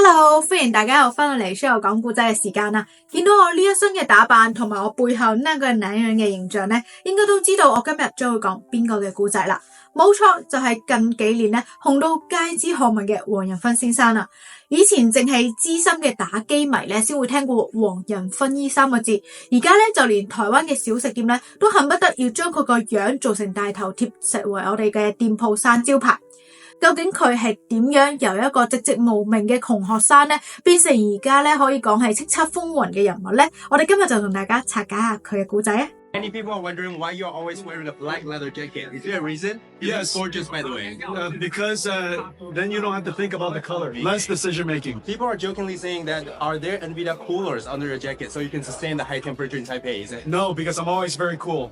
Hello， 歡迎大家又翻到嚟 Cheryl 講故仔嘅時間啦。見到我呢一身嘅打扮同埋我背後那個男人嘅形象呢，應該都知道我今日將會講邊個嘅故仔啦。冇錯，就係近幾年呢紅到街知巷聞嘅黃仁勳先生啦。以前淨係資深嘅打機迷呢先會聽過黃仁勳呢三個字，而家呢就連台灣嘅小食店呢都恨不得要將佢個樣做成大頭貼，成為我哋嘅店鋪生招牌。究竟佢係點樣由一個寂寂無名嘅窮學生呢，變成而家咧可以講係叱咤風雲嘅人物呢？我哋今日就同大家拆解下佢嘅故仔啊！ Many people are wondering why you're always wearing a black leather jacket. Is there a reason? Yes. It's gorgeous, by the way. Because then you don't have to think about the color. Less decision making. People are jokingly saying that are there NVIDIA coolers under your jacket so you can sustain the high temperature in Taipei? Is it? No, because I'm always very cool.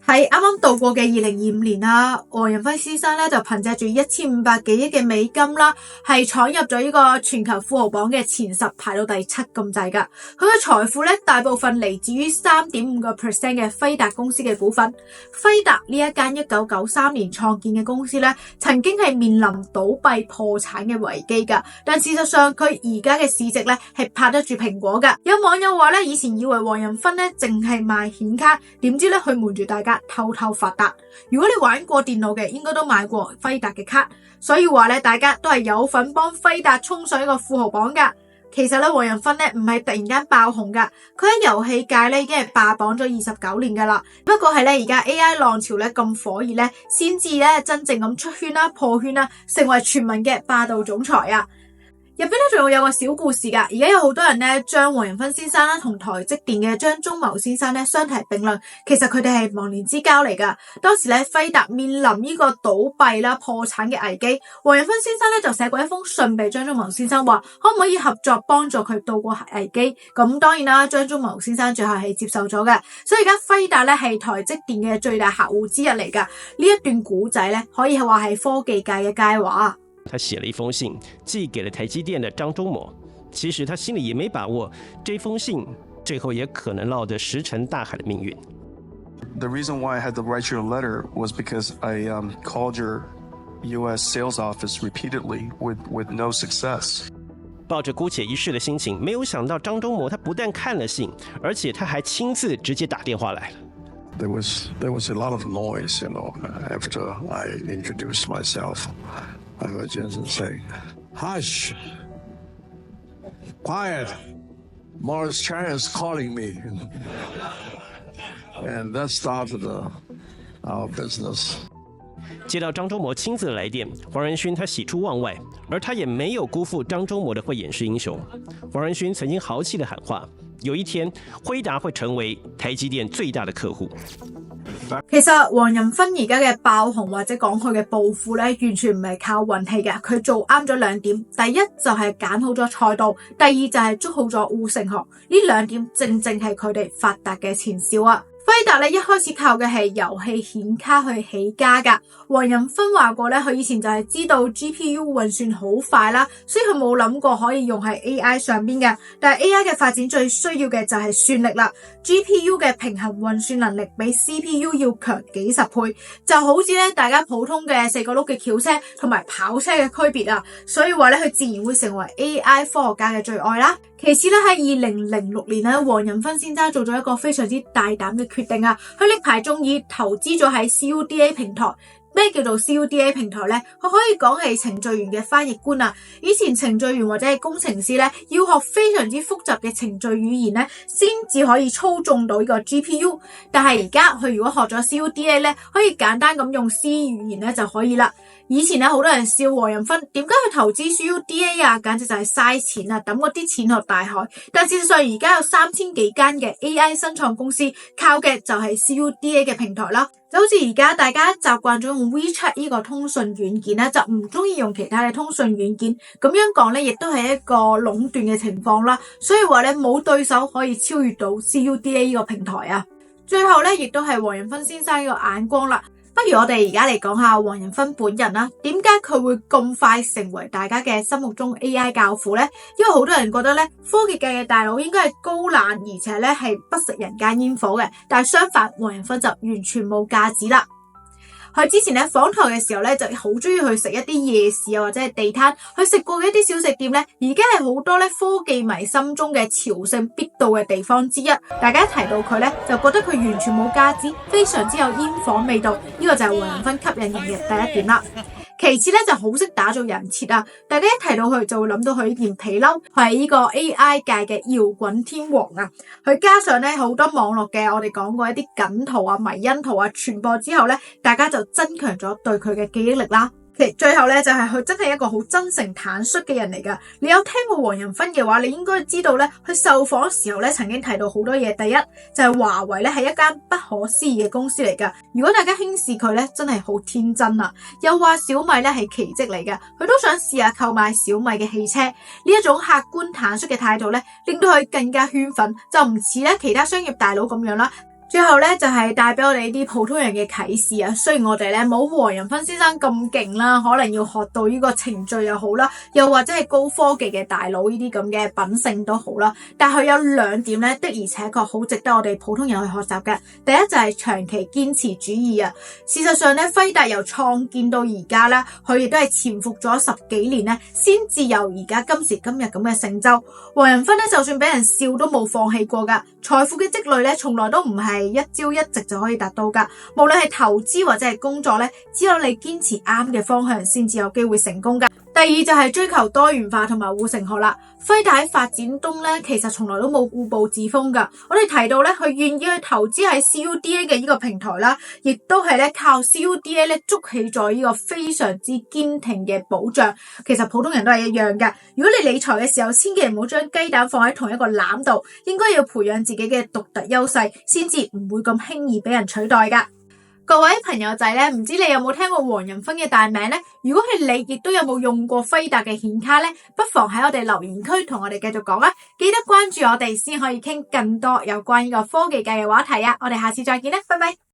喺啱啱度過嘅2025年啦，黃仁勳先生咧就憑借住1500幾億嘅美金啦，係闖入咗呢個全球富豪榜嘅前10，排到第7咁滯噶。佢嘅財富咧大部分嚟自於3.5% 嘅輝達公司嘅股份。輝達呢一間1993年創建嘅公司咧，曾經係面臨倒閉破產嘅危機噶，但事實上佢而家嘅市值咧係拍得住蘋果噶。有網友話咧，以前以為黃仁勳咧淨係賣顯卡，點知咧佢瞞住大家偷偷發達。如果你玩過電腦嘅，應該都買過輝達嘅卡，所以話咧，大家都係有份幫輝達衝上一個富豪榜噶。其實咧，黃仁勳咧唔係突然間爆紅噶，佢喺遊戲界咧已經係霸榜咗29年噶啦。不過係咧而家 AI 浪潮咧咁火熱咧，先至咧真正咁出圈啦、破圈啦，成為全民嘅霸道總裁啊！入邊咧仲有個小故事噶，而家有好多人咧將黃仁勳先生啦同台積電嘅張忠謀先生咧相提並論，其實佢哋係忘年之交嚟噶。當時咧輝達面臨呢個倒閉啦、破產嘅危機，黃仁勳先生咧就寫過一封信俾張忠謀先生，話可唔可以合作幫助佢渡過危機。咁當然啦，張忠謀先生最後係接受咗嘅，所以而家輝達咧係台積電嘅最大客戶之一嚟噶。呢一段古仔咧可以話係科技界嘅佳話。他寫了一封信寄給了台積電的張忠謀，其實他心裡也沒把握，這封信最後也可能落得石沉大海的命運。The reason why I had to write you a letter was because I called your U.S. sales office repeatedly with no success. 抱着姑且一試的心情，沒有想到張忠謀他不但看了信，而且他還親自直接打電話來了。There was a lot of noise, after I introduced myself. I would just say, "Hush, quiet. Morris Chang is calling me," and that started our business. 接到張忠謀親自的來電，黃仁勳他喜出望外，而他也沒有辜負張忠謀的會演示英雄。黃仁勳曾經豪氣的喊話，有一天輝達會成為台積電最大的客戶。其實黃仁勳而家嘅爆紅或者講佢嘅暴富咧，完全唔係靠運氣嘅。佢做啱咗2點，第一就係揀好咗賽道，第二就係捉好咗護城河。呢2點正正係佢哋發達嘅前兆啊！輝達咧一開始靠嘅係遊戲顯卡去起家噶。黃仁勳話過咧，佢以前就係知道 GPU 運算好快啦，所以佢冇諗過可以用喺 AI 上邊嘅。但係 AI 嘅發展最需要嘅就係算力啦。GPU 嘅平衡運算能力比 CPU 要強幾十倍，就好似咧大家普通嘅4個轆嘅轎車同埋跑車嘅區別啊。所以話咧，佢自然會成為 AI 科學家嘅最愛啦。其次咧，喺2006年咧，黃仁勳先生做咗一個非常之大膽嘅決定啊，佢力排眾議投資咗喺 CUDA 平台。咩叫做 CUDA 平台呢？佢可以講係程序員嘅翻譯官啊。以前程序員或者係工程師呢，要學非常之複雜嘅程序語言呢，先至可以操縱到呢個 GPU。但係而家佢如果學咗 CUDA 呢，可以簡單咁用 C 語言呢就可以啦。以前咧好多人笑黃仁勳點解去投資 CUDA 啊，簡直就係嘥錢啊，抌嗰啲錢落大海。但事實上而家有3000幾間嘅 AI 新創公司，靠嘅就係 CUDA 嘅平台啦。就好似而家大家習慣咗用 WeChat 呢個通訊軟件咧，就唔中意用其他嘅通訊軟件。咁樣講咧，亦都係一個壟斷嘅情況啦。所以話咧，冇對手可以超越到 CUDA 呢個平台啊。最後咧，亦都係黃仁勳先生呢個眼光啦。不如我哋而家嚟講下黃仁勳本人啦，點解佢會咁快成為大家嘅心目中 AI 教父呢？因為好多人覺得咧，科技界嘅大佬應該係高冷，而且咧係不食人間煙火嘅，但係相反，黃仁勳就完全冇架子啦。佢之前咧訪台嘅時候咧就好中意去食一啲夜市啊或者係地攤，去食過嘅一啲小食店咧，而家係好多咧科技迷心中嘅朝聖必到嘅地方之一。大家一提到佢咧，就覺得佢完全冇架子，非常之有煙火味道，呢個就係黃仁勳吸引人嘅第一點啦。其次咧就好識打造人設啊！大家一提到佢就會諗到佢呢件皮褸，佢係呢個 AI 界嘅搖滾天王啊！佢加上咧好多網絡嘅我哋講過一啲梗圖啊、迷因圖啊傳播之後咧，大家就增強咗對佢嘅記憶力啦。其實最後咧就係佢真係一個好真誠坦率嘅人嚟噶。你有聽過黃仁勳嘅話，你應該知道咧，佢受訪嘅時候咧曾經提到好多嘢。第一就係華為咧係一間不可思議嘅公司嚟噶。如果大家輕視佢咧，真係好天真啊！又話小米咧係奇蹟嚟噶，佢都想試下購買小米嘅汽車。呢一種客觀坦率嘅態度咧，令到佢更加圈粉，就唔似咧其他商業大佬咁樣啦。最後咧就係帶俾我哋啲普通人嘅啟示啊！雖然我哋咧冇黃仁勳先生咁勁啦，可能要學到呢個程序又好啦，又或者係高科技嘅大佬呢啲咁嘅品性都好啦，但係佢有兩點咧的而且確好值得我哋普通人去學習嘅。第一就係長期堅持主義啊！事實上咧，輝達由創建到而家咧，佢亦都係潛伏咗10幾年咧，先至有而家今時今日咁嘅成就。黃仁勳咧就算俾人笑都冇放棄過噶，財富嘅積累咧從來都唔係一朝一夕就可以達到噶，無論係投資或者係工作咧，只有你堅持啱嘅方向，先至有機會成功噶。第二就係追求多元化同埋護城河啦。輝達喺發展東咧，其實從來都冇固步自封噶。我哋提到咧，佢願意去投資喺 CUDA 嘅呢個平台啦，亦都係咧靠 CUDA 咧築起咗呢個非常之堅挺嘅保障。其實普通人都係一樣噶。如果你理財嘅時候，千祈唔好將雞蛋放喺同一個籃度，應該要培養自己嘅獨特優勢，先至唔會咁輕易俾人取代噶。各位朋友仔咧，唔知你有冇聽過黃仁勳嘅大名呢？如果係你，亦都有冇用過輝達嘅顯卡呢？不妨喺我哋留言區同我哋繼續講啊！記得關注我哋先可以傾更多有關呢個科技界嘅話題啊！我哋下次再見啦，拜拜。